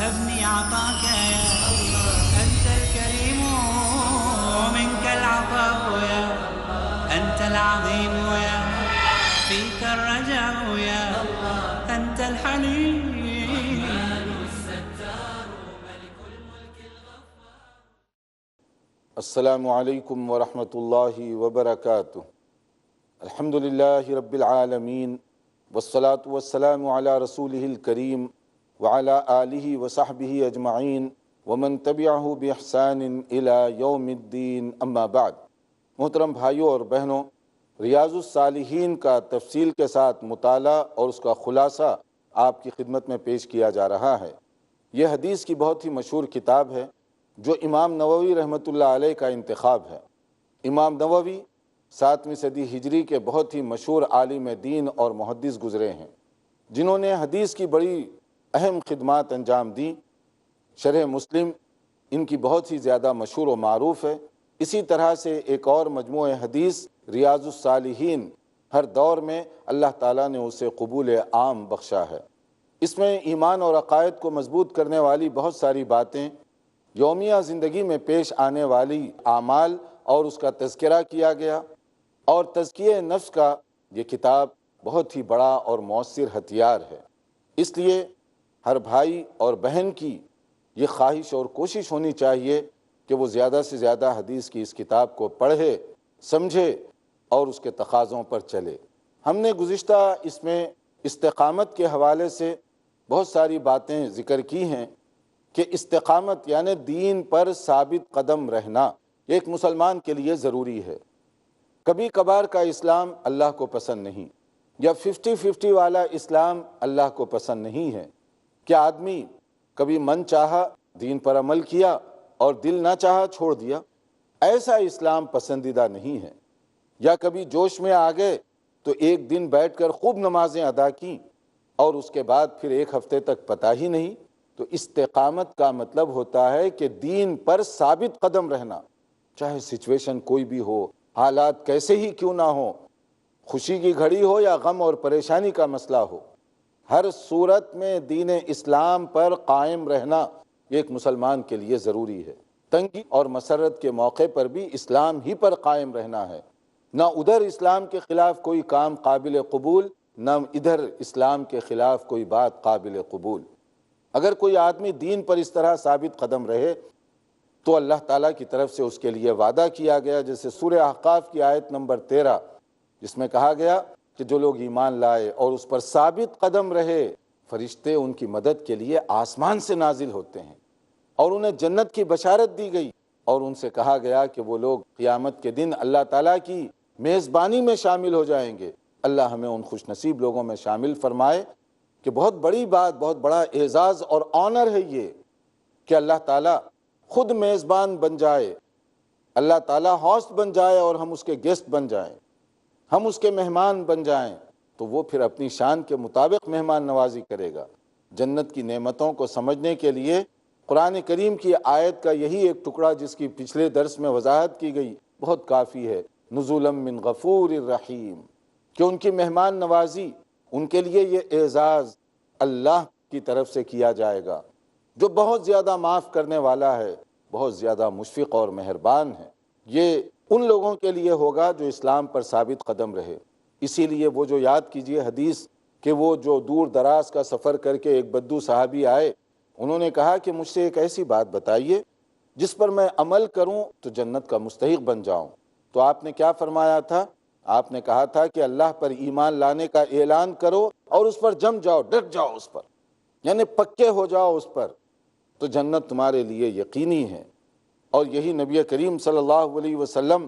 هبني عطاك يا أنت الكريم ومنك العطاء يا أنت العظيم يا فيك الرجاء يا أنت الحليم. السلام علیکم ورحمۃ اللہ وبرکاتہ. الحمد للہ رب العالمین والصلاة والسلام علی رسولہ الکریم وعلی آلہ وصحبہ اجمعین ومن تبعہ بإحسان الی یوم الدین. اما بعد. محترم بھائیوں اور بہنوں، ریاض الصالحین کا تفصیل کے ساتھ مطالعہ اور اس کا خلاصہ آپ کی خدمت میں پیش کیا جا رہا ہے. یہ حدیث کی بہت ہی مشہور کتاب ہے جو امام نووی رحمۃ اللہ علیہ کا انتخاب ہے. امام نووی 7ویں صدی ہجری کے بہت ہی مشہور عالم دین اور محدث گزرے ہیں، جنہوں نے حدیث کی بڑی اہم خدمات انجام دیں. شرح مسلم ان کی بہت ہی زیادہ مشہور و معروف ہے. اسی طرح سے ایک اور مجموعہ حدیث ریاض الصالحین ہر دور میں اللہ تعالیٰ نے اسے قبول عام بخشا ہے. اس میں ایمان اور عقائد کو مضبوط کرنے والی بہت ساری باتیں، یومیہ زندگی میں پیش آنے والی اعمال اور اس کا تذکرہ کیا گیا، اور تزکیہ نفس کا یہ کتاب بہت ہی بڑا اور مؤثر ہتھیار ہے. اس لیے ہر بھائی اور بہن کی یہ خواہش اور کوشش ہونی چاہیے کہ وہ زیادہ سے زیادہ حدیث کی اس کتاب کو پڑھے، سمجھے اور اس کے تقاضوں پر چلے. ہم نے گزشتہ اس میں استقامت کے حوالے سے بہت ساری باتیں ذکر کی ہیں کہ استقامت یعنی دین پر ثابت قدم رہنا ایک مسلمان کے لیے ضروری ہے. کبھی کبھار کا اسلام اللہ کو پسند نہیں، یا 50-50 والا اسلام اللہ کو پسند نہیں ہے کہ آدمی کبھی من چاہا دین پر عمل کیا اور دل نہ چاہا چھوڑ دیا. ایسا اسلام پسندیدہ نہیں ہے. یا کبھی جوش میں آ گئے تو ایک دن بیٹھ کر خوب نمازیں ادا کیں اور اس کے بعد پھر ایک ہفتے تک پتہ ہی نہیں. تو استقامت کا مطلب ہوتا ہے کہ دین پر ثابت قدم رہنا، چاہے سچویشن کوئی بھی ہو، حالات کیسے ہی کیوں نہ ہو، خوشی کی گھڑی ہو یا غم اور پریشانی کا مسئلہ ہو، ہر صورت میں دین اسلام پر قائم رہنا ایک مسلمان کے لیے ضروری ہے. تنگی اور مسرت کے موقع پر بھی اسلام ہی پر قائم رہنا ہے. نہ ادھر اسلام کے خلاف کوئی کام قابل قبول، نہ ادھر اسلام کے خلاف کوئی بات قابل قبول. اگر کوئی آدمی دین پر اس طرح ثابت قدم رہے تو اللہ تعالیٰ کی طرف سے اس کے لیے وعدہ کیا گیا، جیسے سورہ احقاف کی آیت نمبر 13 جس میں کہا گیا کہ جو لوگ ایمان لائے اور اس پر ثابت قدم رہے، فرشتے ان کی مدد کے لیے آسمان سے نازل ہوتے ہیں اور انہیں جنت کی بشارت دی گئی، اور ان سے کہا گیا کہ وہ لوگ قیامت کے دن اللہ تعالیٰ کی میزبانی میں شامل ہو جائیں گے. اللہ ہمیں ان خوش نصیب لوگوں میں شامل فرمائے کہ بہت بڑی بات، بہت بڑا اعزاز اور آنر ہے یہ کہ اللہ تعالیٰ خود میزبان بن جائے، اللہ تعالیٰ ہوسٹ بن جائے اور ہم اس کے گیسٹ بن جائیں، ہم اس کے مہمان بن جائیں. تو وہ پھر اپنی شان کے مطابق مہمان نوازی کرے گا. جنت کی نعمتوں کو سمجھنے کے لیے قرآن کریم کی آیت کا یہی ایک ٹکڑا جس کی پچھلے درس میں وضاحت کی گئی بہت کافی ہے. نزولا من غفور الرحیم، کہ ان کی مہمان نوازی، ان کے لیے یہ اعزاز اللہ کی طرف سے کیا جائے گا جو بہت زیادہ معاف کرنے والا ہے، بہت زیادہ مشفق اور مہربان ہے. یہ ان لوگوں کے لیے ہوگا جو اسلام پر ثابت قدم رہے. اسی لیے وہ جو یاد کیجئے حدیث کہ وہ جو دور دراز کا سفر کر کے ایک بدو صحابی آئے، انہوں نے کہا کہ مجھ سے ایک ایسی بات بتائیے جس پر میں عمل کروں تو جنت کا مستحق بن جاؤں. تو آپ نے کیا فرمایا تھا؟ آپ نے کہا تھا کہ اللہ پر ایمان لانے کا اعلان کرو اور اس پر جم جاؤ، ڈٹ جاؤ اس پر، یعنی پکے ہو جاؤ اس پر، تو جنت تمہارے لیے یقینی ہے. اور یہی نبی کریم صلی اللہ علیہ وسلم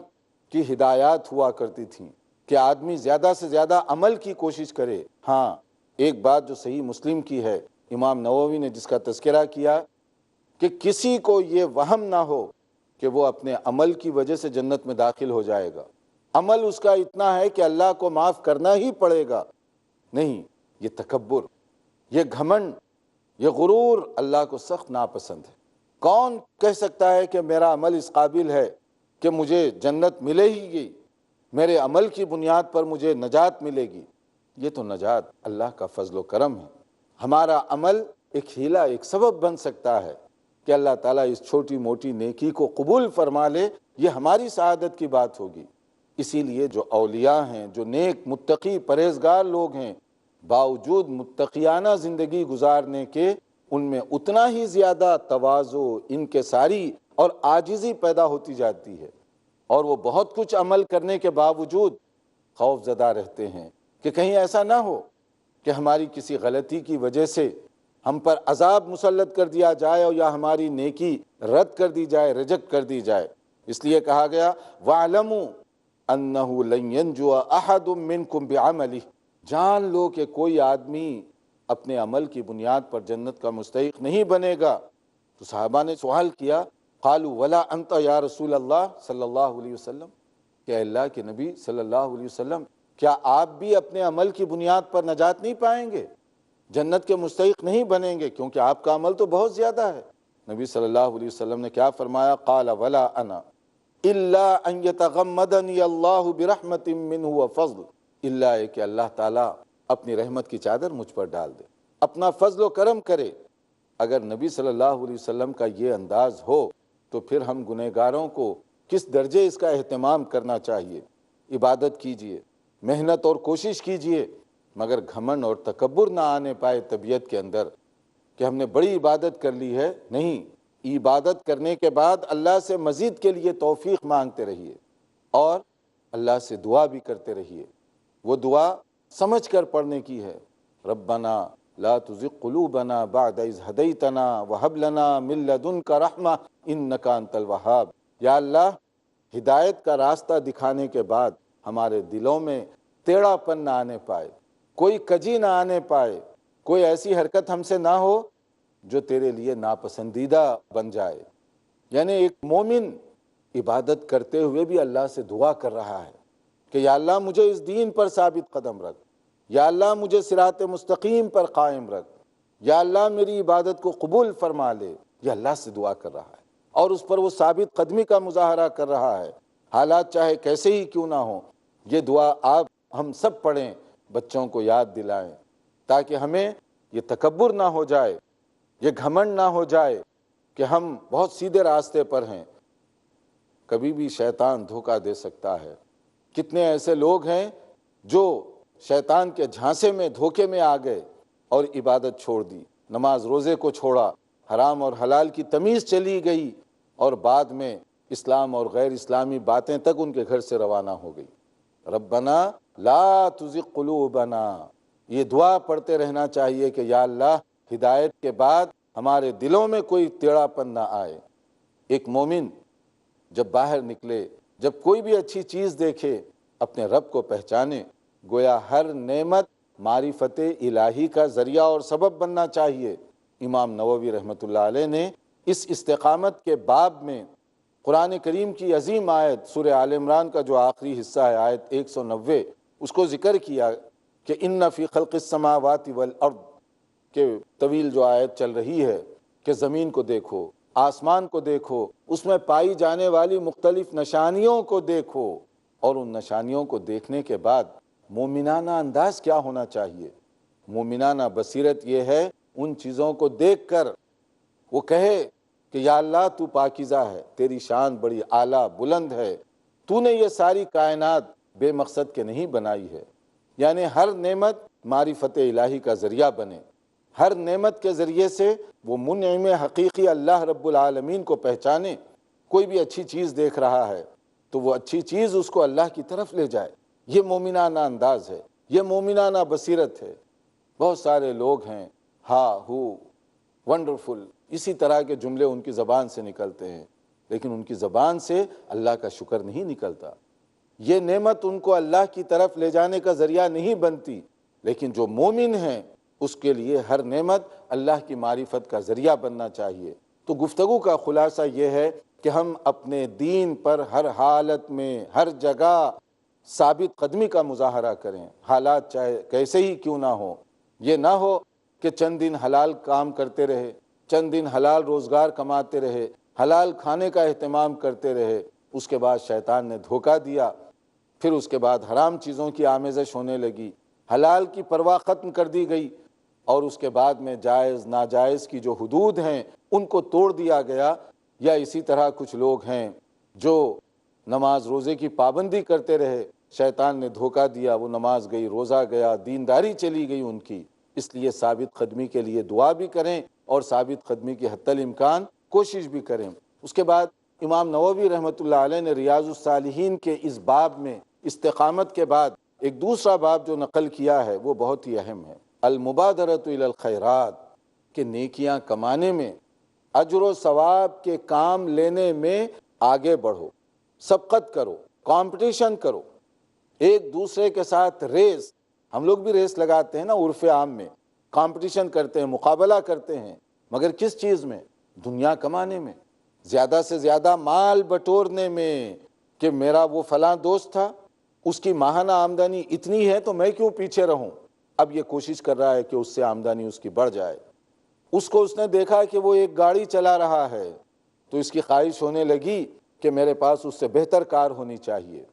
کی ہدایات ہوا کرتی تھیں کہ آدمی زیادہ سے زیادہ عمل کی کوشش کرے. ہاں، ایک بات جو صحیح مسلم کی ہے، امام نووی نے جس کا تذکرہ کیا کہ کسی کو یہ وہم نہ ہو کہ وہ اپنے عمل کی وجہ سے جنت میں داخل ہو جائے گا. عمل اس کا اتنا ہے کہ اللہ کو معاف کرنا ہی پڑے گا. نہیں، یہ تکبر، یہ گھمنڈ، یہ غرور اللہ کو سخت ناپسند ہے. کون کہہ سکتا ہے کہ میرا عمل اس قابل ہے کہ مجھے جنت ملے ہی گی، میرے عمل کی بنیاد پر مجھے نجات ملے گی؟ یہ تو نجات اللہ کا فضل و کرم ہے. ہمارا عمل ایک ہیلا، ایک سبب بن سکتا ہے کہ اللہ تعالیٰ اس چھوٹی موٹی نیکی کو قبول فرما لے، یہ ہماری سعادت کی بات ہوگی۔ اسی لیے جو اولیاء ہیں، جو نیک متقی پرہیزگار لوگ ہیں، باوجود متقیانہ زندگی گزارنے کے ان میں اتنا ہی زیادہ تواضع، انکساری اور عاجزی پیدا ہوتی جاتی ہے، اور وہ بہت کچھ عمل کرنے کے باوجود خوف زدہ رہتے ہیں کہ کہیں ایسا نہ ہو کہ ہماری کسی غلطی کی وجہ سے ہم پر عذاب مسلط کر دیا جائے اور یا ہماری نیکی رد کر دی جائے، ریجیکٹ کر دی جائے۔ اس لیے کہا گیا وَاعْلَمُوا أَنَّهُ لَن يَنْجُوَ أَحَدٌ مِّنْكُمْ بِعَمَلِهِ، جان لو کہ کوئی آدمی اپنے عمل کی بنیاد پر جنت کا مستحق نہیں بنے گا۔ تو صحابہ نے سوال کیا، قالوا ولا انت یا رسول اللہ صلی اللہ علیہ وسلم، کہ اللہ کے نبی صلی اللہ علیہ وسلم کیا آپ بھی اپنے عمل کی بنیاد پر نجات نہیں پائیں گے، جنت کے مستحق نہیں بنیں گے، کیونکہ آپ کا عمل تو بہت زیادہ ہے؟ نبی صلی اللہ علیہ وسلم نے کیا فرمایا؟ قال ولا انا الا ان يتغمدني اللہ برحمت منہ وفضل، الا کہ اللہ تعالیٰ اپنی رحمت کی چادر مجھ پر ڈال دے، اپنا فضل و کرم کرے۔ اگر نبی صلی اللہ علیہ وسلم کا یہ انداز ہو تو پھر ہم گنہگاروں کو کس درجے اس کا اہتمام کرنا چاہیے۔ عبادت کیجئے، محنت اور کوشش کیجئے، مگر گھمنڈ اور تکبر نہ آنے پائے طبیعت کے اندر کہ ہم نے بڑی عبادت کر لی ہے۔ نہیں، عبادت کرنے کے بعد اللہ سے مزید کے لیے توفیق مانگتے رہیے اور اللہ سے دعا بھی کرتے رہیے۔ وہ دعا سمجھ کر پڑھنے کی ہے، ربنا لا تزغ قلوبنا بعد اذ ہدیتنا وہب لنا من لدنک رحمہ انک انت الوہاب، یا اللہ ہدایت کا راستہ دکھانے کے بعد ہمارے دلوں میں ٹیڑھا پن نہ آنے پائے، کوئی کجی نہ آنے پائے، کوئی ایسی حرکت ہم سے نہ ہو جو تیرے لیے ناپسندیدہ بن جائے۔ یعنی ایک مومن عبادت کرتے ہوئے بھی اللہ سے دعا کر رہا ہے کہ یا اللہ مجھے اس دین پر ثابت قدم رکھ، یا اللہ مجھے صراط مستقیم پر قائم رکھ، یا اللہ میری عبادت کو قبول فرما لے۔ یہ اللہ سے دعا کر رہا ہے اور اس پر وہ ثابت قدمی کا مظاہرہ کر رہا ہے، حالات چاہے کیسے ہی کیوں نہ ہوں۔ یہ دعا آپ ہم سب پڑھیں، بچوں کو یاد دلائیں، تاکہ ہمیں یہ تکبر نہ ہو جائے، یہ گھمنڈ نہ ہو جائے کہ ہم بہت سیدھے راستے پر ہیں۔ کبھی بھی شیطان دھوکہ دے سکتا ہے۔ کتنے ایسے لوگ ہیں جو شیطان کے جھانسے میں دھوکے میں آ گئے اور عبادت چھوڑ دی، نماز روزے کو چھوڑا، حرام اور حلال کی تمیز چلی گئی، اور بعد میں اسلام اور غیر اسلامی باتیں تک ان کے گھر سے روانہ ہو گئی۔ ربنا لا تزغ قلوبنا، یہ دعا پڑھتے رہنا چاہیے کہ یا اللہ ہدایت کے بعد ہمارے دلوں میں کوئی ٹیڑھا پن نہ آئے۔ ایک مومن جب باہر نکلے، جب کوئی بھی اچھی چیز دیکھے، اپنے رب کو پہچانے، گویا ہر نعمت معرفت الہی کا ذریعہ اور سبب بننا چاہیے۔ امام نووی رحمۃ اللہ علیہ نے اس استقامت کے باب میں قرآن کریم کی عظیم آیت سورہ آل عمران کا جو آخری حصہ ہے، آیت 190، اس کو ذکر کیا کہ ان فی خلق السماوات والارض، کہ طویل جو آیت چل رہی ہے کہ زمین کو دیکھو، آسمان کو دیکھو، اس میں پائی جانے والی مختلف نشانیوں کو دیکھو، اور ان نشانیوں کو دیکھنے کے بعد مومنانہ انداز کیا ہونا چاہیے؟ مومنانہ بصیرت یہ ہے ان چیزوں کو دیکھ کر وہ کہے کہ یا اللہ تو پاکیزہ ہے، تیری شان بڑی اعلیٰ بلند ہے، تو نے یہ ساری کائنات بے مقصد کے نہیں بنائی ہے۔ یعنی ہر نعمت معرفت الہی کا ذریعہ بنے، ہر نعمت کے ذریعے سے وہ منعم حقیقی اللہ رب العالمین کو پہچانے۔ کوئی بھی اچھی چیز دیکھ رہا ہے تو وہ اچھی چیز اس کو اللہ کی طرف لے جائے۔ یہ مومنانہ انداز ہے، یہ مومنانہ بصیرت ہے۔ بہت سارے لوگ ہیں ہا ہو ونڈرفل، اسی طرح کے جملے ان کی زبان سے نکلتے ہیں، لیکن ان کی زبان سے اللہ کا شکر نہیں نکلتا۔ یہ نعمت ان کو اللہ کی طرف لے جانے کا ذریعہ نہیں بنتی، لیکن جو مومن ہیں اس کے لیے ہر نعمت اللہ کی معرفت کا ذریعہ بننا چاہیے۔ تو گفتگو کا خلاصہ یہ ہے کہ ہم اپنے دین پر ہر حالت میں، ہر جگہ ثابت قدمی کا مظاہرہ کریں، حالات چاہے کیسے ہی کیوں نہ ہو۔ یہ نہ ہو کہ چند دن حلال کام کرتے رہے، چند دن حلال روزگار کماتے رہے، حلال کھانے کا اہتمام کرتے رہے، اس کے بعد شیطان نے دھوکہ دیا، پھر اس کے بعد حرام چیزوں کی آمیزش ہونے لگی، حلال کی پرواہ ختم کر دی گئی، اور اس کے بعد میں جائز ناجائز کی جو حدود ہیں ان کو توڑ دیا گیا، یا اسی طرح کچھ لوگ ہیں جو نماز روزے کی پابندی کرتے رہے، شیطان نے دھوکہ دیا، وہ نماز گئی، روزہ گیا، دینداری چلی گئی ان کی۔ اس لیے ثابت قدمی کے لیے دعا بھی کریں اور ثابت قدمی کی حتی الامکان کوشش بھی کریں۔ اس کے بعد امام نووی رحمۃ اللہ علیہ نے ریاض الصالحین کے اس باب میں استقامت کے بعد ایک دوسرا باب جو نقل کیا ہے وہ بہت ہی اہم ہے، المبادرۃ الی الخیرات، کہ نیکیاں کمانے میں، اجر و ثواب کے کام لینے میں آگے بڑھو، سبقت کرو، کمپٹیشن کرو، ایک دوسرے کے ساتھ ریس، ہم لوگ بھی ریس لگاتے ہیں نا عرف عام میں، کمپٹیشن کرتے ہیں، مقابلہ کرتے ہیں، مگر کس چیز میں؟ دنیا کمانے میں، زیادہ سے زیادہ مال بٹورنے میں، کہ میرا وہ فلاں دوست تھا، اس کی ماہانہ آمدنی اتنی ہے تو میں کیوں پیچھے رہوں؟ اب یہ کوشش کر رہا ہے کہ اس سے آمدنی اس کی بڑھ جائے۔ اس نے دیکھا کہ وہ ایک گاڑی چلا رہا ہے تو اس کی خواہش ہونے لگی کہ میرے پاس اس سے بہتر کار ہونی چاہیے۔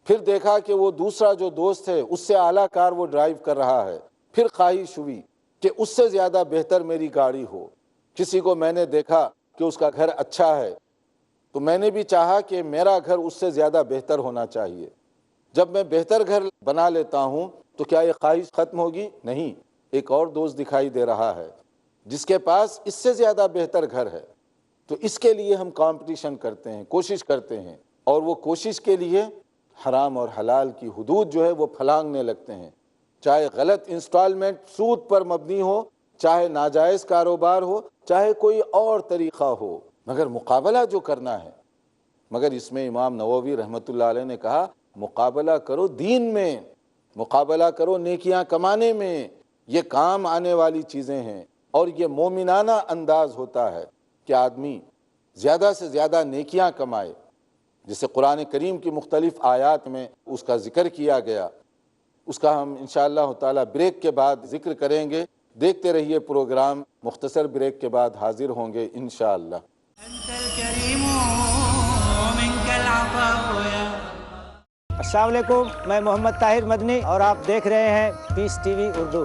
پھر دیکھا کہ وہ دوسرا جو دوست ہے اس سے اعلیٰ کار وہ ڈرائیو کر رہا ہے، پھر خواہش ہوئی کہ اس سے زیادہ بہتر میری گاڑی ہو۔ کسی کو میں نے دیکھا کہ اس کا گھر اچھا ہے تو میں نے بھی چاہا کہ میرا گھر اس سے زیادہ بہتر ہونا چاہیے۔ جب میں بہتر گھر بنا لیتا ہوں تو کیا یہ خواہش ختم ہوگی؟ نہیں، ایک اور دوست دکھائی دے رہا ہے جس کے پاس اس سے زیادہ بہتر گھر ہے، تو اس کے لیے ہم کمپٹیشن کرتے ہیں، کوشش کرتے ہیں، اور وہ کوشش کے لیے حرام اور حلال کی حدود جو ہے وہ پھلانگنے لگتے ہیں، چاہے غلط انسٹالمنٹ سود پر مبنی ہو، چاہے ناجائز کاروبار ہو، چاہے کوئی اور طریقہ ہو، مگر مقابلہ جو کرنا ہے۔ مگر اس میں امام نووی رحمۃ اللہ علیہ نے کہا مقابلہ کرو دین میں، مقابلہ کرو نیکیاں کمانے میں، یہ کام آنے والی چیزیں ہیں، اور یہ مومنانہ انداز ہوتا ہے کہ آدمی زیادہ سے زیادہ نیکیاں کمائے، جسے قرآن کریم کی مختلف آیات میں اس کا ذکر کیا گیا۔ اس کا ہم انشاءاللہ تعالی بریک کے بعد ذکر کریں گے۔ دیکھتے رہیے پروگرام، مختصر بریک کے بعد حاضر ہوں گے انشاءاللہ۔ انت الکریم منک العفو یا السلام علیکم، میں محمد طاہر مدنی اور آپ دیکھ رہے ہیں پیس ٹی وی اردو۔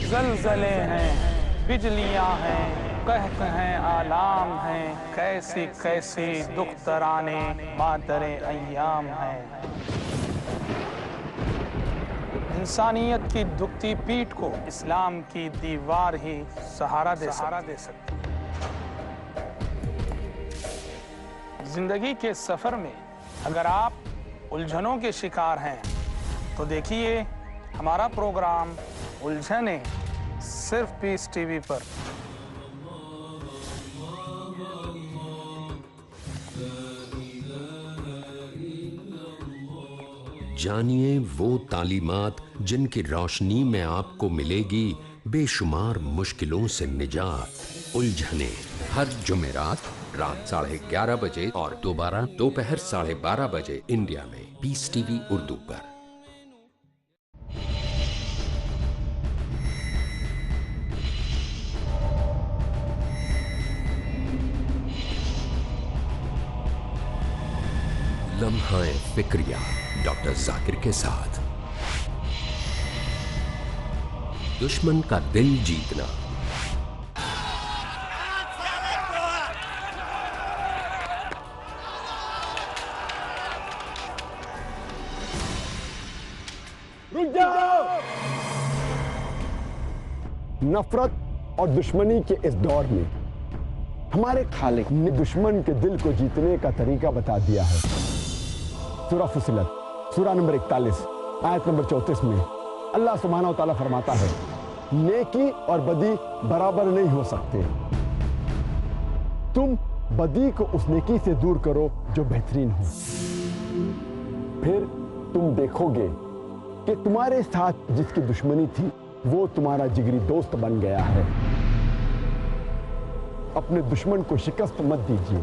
زلزلے ہیں، بجلیاں ہیں، قحط ہیں، آلام ہیں، کیسی کیسی دخترانے مادر ایام ہیں۔ انسانیت کی دکھتی پیٹھ کو اسلام کی دیوار ہی سہارا دے سکتی۔ زندگی کے سفر میں اگر آپ الجھنوں کے شکار ہیں تو دیکھیے ہمارا پروگرام الجھنیں، صرف پیس ٹی وی پر۔ جانیے وہ تعلیمات جن کی روشنی میں آپ کو ملے گی بے شمار مشکلوں سے نجات۔ الجھنے ہر جمعرات رات 11:30 بجے اور دوبارہ دوپہر 12:30 بجے انڈیا میں پیس ٹی وی اردو پر۔ لمحہ فکریہ ڈاکٹر ذاکر کے ساتھ۔ دشمن کا دل جیتنا۔ نفرت اور دشمنی کے اس دور میں ہمارے خالق نے دشمن کے دل کو جیتنے کا طریقہ بتا دیا ہے۔ سورہ فصلت سورہ نمبر 41 آیت نمبر 34 میں اللہ سبحانہ و تعالیٰ فرماتا ہے نیکی اور بدی برابر نہیں ہو سکتے، تم بدی کو اس نیکی سے دور کرو جو بہترین ہو، پھر تم دیکھو گے کہ تمہارے ساتھ جس کی دشمنی تھی وہ تمہارا جگری دوست بن گیا ہے۔ اپنے دشمن کو شکست مت دیجیے،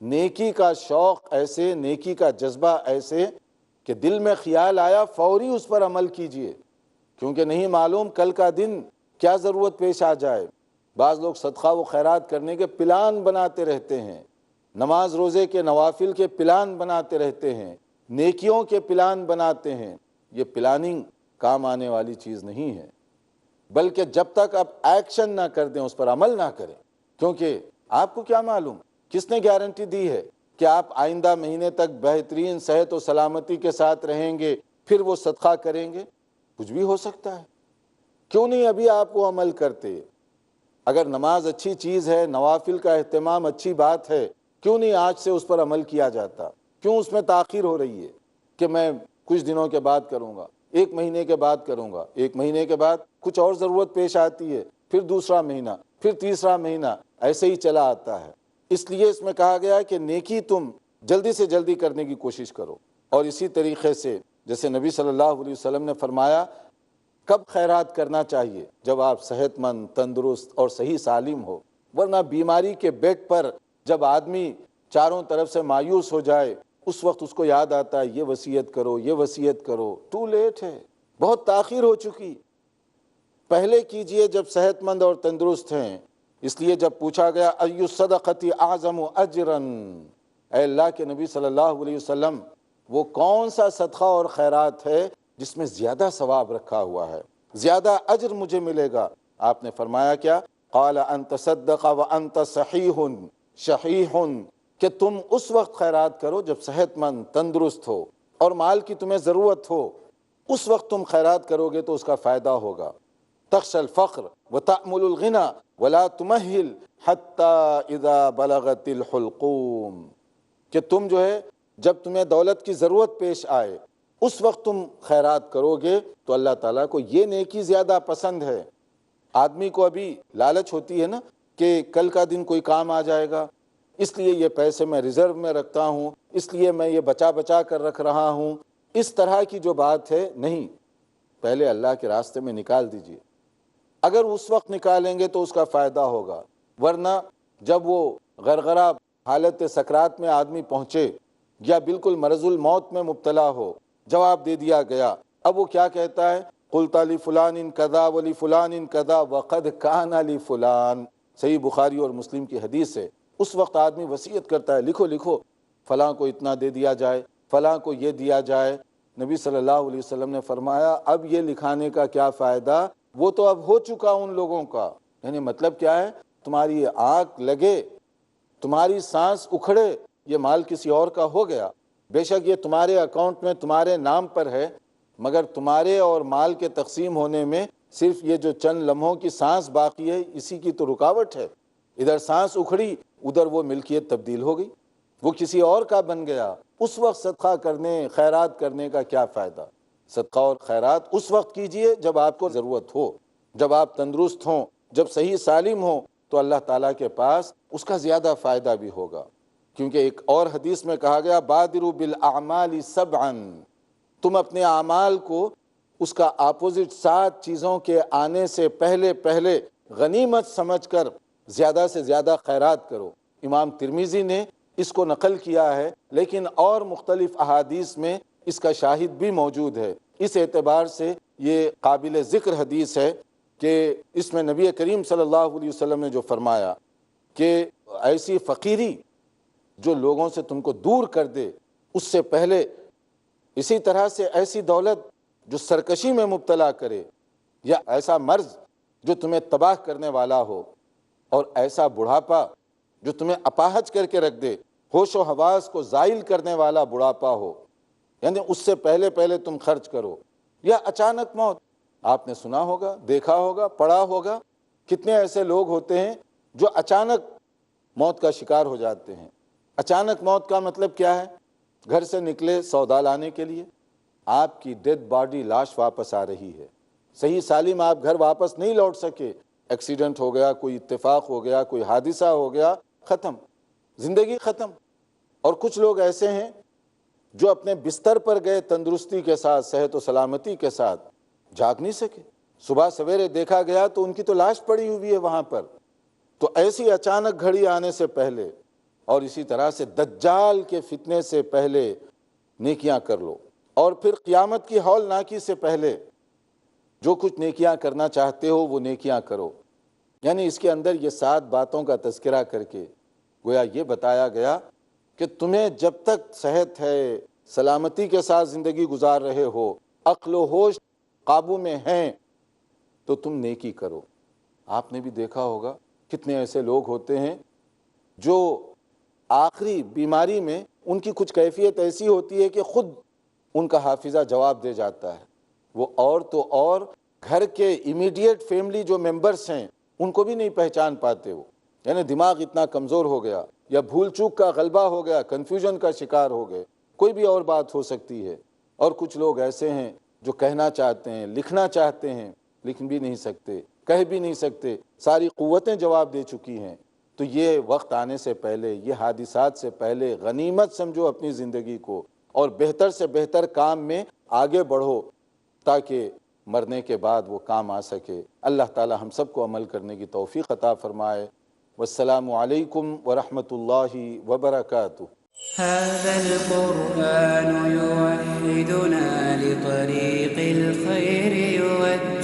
نیکی کا شوق ایسے، نیکی کا جذبہ ایسے کہ دل میں خیال آیا فوری اس پر عمل کیجئے، کیونکہ نہیں معلوم کل کا دن کیا ضرورت پیش آ جائے۔ بعض لوگ صدقہ و خیرات کرنے کے پلان بناتے رہتے ہیں، نماز روزے کے نوافل کے پلان بناتے رہتے ہیں، نیکیوں کے پلان بناتے ہیں۔ یہ پلاننگ کام آنے والی چیز نہیں ہے، بلکہ جب تک آپ ایکشن نہ کر دیں، اس پر عمل نہ کریں، کیونکہ آپ کو کیا معلوم، کس نے گارنٹی دی ہے کہ آپ آئندہ مہینے تک بہترین صحت و سلامتی کے ساتھ رہیں گے، پھر وہ صدقہ کریں گے؟ کچھ بھی ہو سکتا ہے۔ کیوں نہیں ابھی آپ وہ عمل کرتے؟ اگر نماز اچھی چیز ہے، نوافل کا اہتمام اچھی بات ہے، کیوں نہیں آج سے اس پر عمل کیا جاتا؟ کیوں اس میں تاخیر ہو رہی ہے کہ میں کچھ دنوں کے بعد کروں گا، ایک مہینے کے بعد کروں گا، ایک مہینے کے بعد کچھ اور ضرورت پیش آتی ہے، پھر دوسرا مہینہ، پھر تیسرا مہینہ، ایسے ہی چلا آتا ہے۔ اس لیے اس میں کہا گیا کہ نیکی تم جلدی سے جلدی کرنے کی کوشش کرو۔ اور اسی طریقے سے جیسے نبی صلی اللہ علیہ وسلم نے فرمایا کب خیرات کرنا چاہیے؟ جب آپ صحت مند، تندرست اور صحیح سالم ہو، ورنہ بیماری کے بیڈ پر جب آدمی چاروں طرف سے مایوس ہو جائے، اس وقت اس کو یاد آتا ہے یہ وصیت کرو، یہ وصیت کرو، ٹو لیٹ ہے، بہت تاخیر ہو چکی۔ پہلے کیجئے جب صحت مند اور تندرست ہیں۔ اس لیے جب پوچھا گیا ای الصدقۃ اعظم اجرا، اے اللہ کے نبی صلی اللہ علیہ وسلم وہ کون سا صدقہ اور خیرات ہے جس میں زیادہ ثواب رکھا ہوا ہے، زیادہ اجر مجھے ملے گا؟ آپ نے فرمایا کیا؟ قال ان تصدق وانت صحیح شحیح، کہ تم اس وقت خیرات کرو جب صحت مند، تندرست ہو اور مال کی تمہیں ضرورت ہو، اس وقت تم خیرات کرو گے تو اس کا فائدہ ہوگا۔ تخشى الفقر وتأمل الغنى ولا تمهل حتى اذا بلغت الحلقوم، کہ تم جو ہے جب تمہیں دولت کی ضرورت پیش آئے اس وقت تم خیرات کرو گے تو اللہ تعالیٰ کو یہ نیکی زیادہ پسند ہے۔ آدمی کو ابھی لالچ ہوتی ہے نا کہ کل کا دن کوئی کام آ جائے گا، اس لیے یہ پیسے میں ریزرو میں رکھتا ہوں، اس لیے میں یہ بچا بچا کر رکھ رہا ہوں، اس طرح کی جو بات ہے نہیں، پہلے اللہ کے راستے میں نکال دیجئے۔ اگر اس وقت نکالیں گے تو اس کا فائدہ ہوگا، ورنہ جب وہ غرغرہ حالت سکرات میں آدمی پہنچے یا بالکل مرض الموت میں مبتلا ہو، جواب دے دیا گیا، اب وہ کیا کہتا ہے؟ قلت لفلان کذا ولفلان کذا وقد کان لفلان، صحیح بخاری اور مسلم کی حدیث ہے۔ اس وقت آدمی وصیت کرتا ہے، لکھو لکھو فلاں کو اتنا دے دیا جائے، فلاں کو یہ دیا جائے۔ نبی صلی اللہ علیہ وسلم نے فرمایا اب یہ لکھانے کا کیا فائدہ، وہ تو اب ہو چکا ان لوگوں کا۔ یعنی مطلب کیا ہے؟ تمہاری آنکھ لگے، تمہاری سانس اکھڑے، یہ مال کسی اور کا ہو گیا، بے شک یہ تمہارے اکاؤنٹ میں تمہارے نام پر ہے، مگر تمہارے اور مال کے تقسیم ہونے میں صرف یہ جو چند لمحوں کی سانس باقی ہے اسی کی تو رکاوٹ ہے۔ ادھر سانس اکھڑی، ادھر وہ ملکیت تبدیل ہو گئی، وہ کسی اور کا بن گیا۔ اس وقت صدقہ کرنے، خیرات کرنے کا کیا فائدہ؟ صدقہ اور خیرات اس وقت کیجئے جب آپ کو ضرورت ہو، جب آپ تندرست ہوں، جب صحیح سالم ہوں، تو اللہ تعالیٰ کے پاس اس کا زیادہ فائدہ بھی ہوگا۔ کیونکہ ایک اور حدیث میں کہا گیا بادروا بالاعمال سبعا، تم اپنے اعمال کو اس کا اپوزٹ 7 چیزوں کے آنے سے پہلے پہلے غنیمت سمجھ کر زیادہ سے زیادہ خیرات کرو۔ امام ترمذی نے اس کو نقل کیا ہے، لیکن اور مختلف احادیث میں اس کا شاہد بھی موجود ہے۔ اس اعتبار سے یہ قابل ذکر حدیث ہے کہ اس میں نبی کریم صلی اللہ علیہ وسلم نے جو فرمایا کہ ایسی فقیری جو لوگوں سے تم کو دور کر دے، اس سے پہلے اسی طرح سے ایسی دولت جو سرکشی میں مبتلا کرے، یا ایسا مرض جو تمہیں تباہ کرنے والا ہو، اور ایسا بڑھاپا جو تمہیں اپاہج کر کے رکھ دے، ہوش و حواس کو زائل کرنے والا بڑھاپا ہو، یعنی اس سے پہلے پہلے تم خرچ کرو۔ یا اچانک موت، آپ نے سنا ہوگا، دیکھا ہوگا، پڑھا ہوگا، کتنے ایسے لوگ ہوتے ہیں جو اچانک موت کا شکار ہو جاتے ہیں۔ اچانک موت کا مطلب کیا ہے؟ گھر سے نکلے سودا لانے کے لیے، آپ کی ڈیڈ باڈی، لاش واپس آ رہی ہے، صحیح سالم آپ گھر واپس نہیں لوٹ سکے، ایکسیڈنٹ ہو گیا، کوئی اتفاق ہو گیا، کوئی حادثہ ہو گیا، ختم، زندگی ختم۔ اور کچھ لوگ ایسے ہیں جو اپنے بستر پر گئے تندرستی کے ساتھ، صحت و سلامتی کے ساتھ، جاگ نہیں سکے، صبح سویرے دیکھا گیا تو ان کی تو لاش پڑی ہوئی ہے وہاں پر۔ تو ایسی اچانک گھڑی آنے سے پہلے اور اسی طرح سے دجال کے فتنے سے پہلے نیکیاں کر لو، اور پھر قیامت کی ہولناکی سے پہلے جو کچھ نیکیاں کرنا چاہتے ہو وہ نیکیاں کرو۔ یعنی اس کے اندر یہ 7 باتوں کا تذکرہ کر کے گویا یہ بتایا گیا کہ تمہیں جب تک صحت ہے، سلامتی کے ساتھ زندگی گزار رہے ہو، عقل و ہوش قابو میں ہیں، تو تم نیکی کرو۔ آپ نے بھی دیکھا ہوگا کتنے ایسے لوگ ہوتے ہیں جو آخری بیماری میں ان کی کچھ کیفیت ایسی ہوتی ہے کہ خود ان کا حافظہ جواب دے جاتا ہے، وہ اور تو اور گھر کے امیڈیٹ فیملی جو ممبرز ہیں ان کو بھی نہیں پہچان پاتے، وہ یعنی دماغ اتنا کمزور ہو گیا یا بھول چوک کا غلبہ ہو گیا، کنفیوژن کا شکار ہو گئے، کوئی بھی اور بات ہو سکتی ہے۔ اور کچھ لوگ ایسے ہیں جو کہنا چاہتے ہیں، لکھنا چاہتے ہیں، لکھ بھی نہیں سکتے، کہہ بھی نہیں سکتے، ساری قوتیں جواب دے چکی ہیں۔ تو یہ وقت آنے سے پہلے، یہ حادثات سے پہلے غنیمت سمجھو اپنی زندگی کو، اور بہتر سے بہتر کام میں آگے بڑھو تاکہ مرنے کے بعد وہ کام آ سکے۔ اللہ تعالی ہم سب کو عمل کرنے کی توفیق عطا فرمائے۔ والسلام علیکم ورحمۃ اللہ وبرکاتہ۔ هذا القرآن يوحدنا لطريق الخير يودنا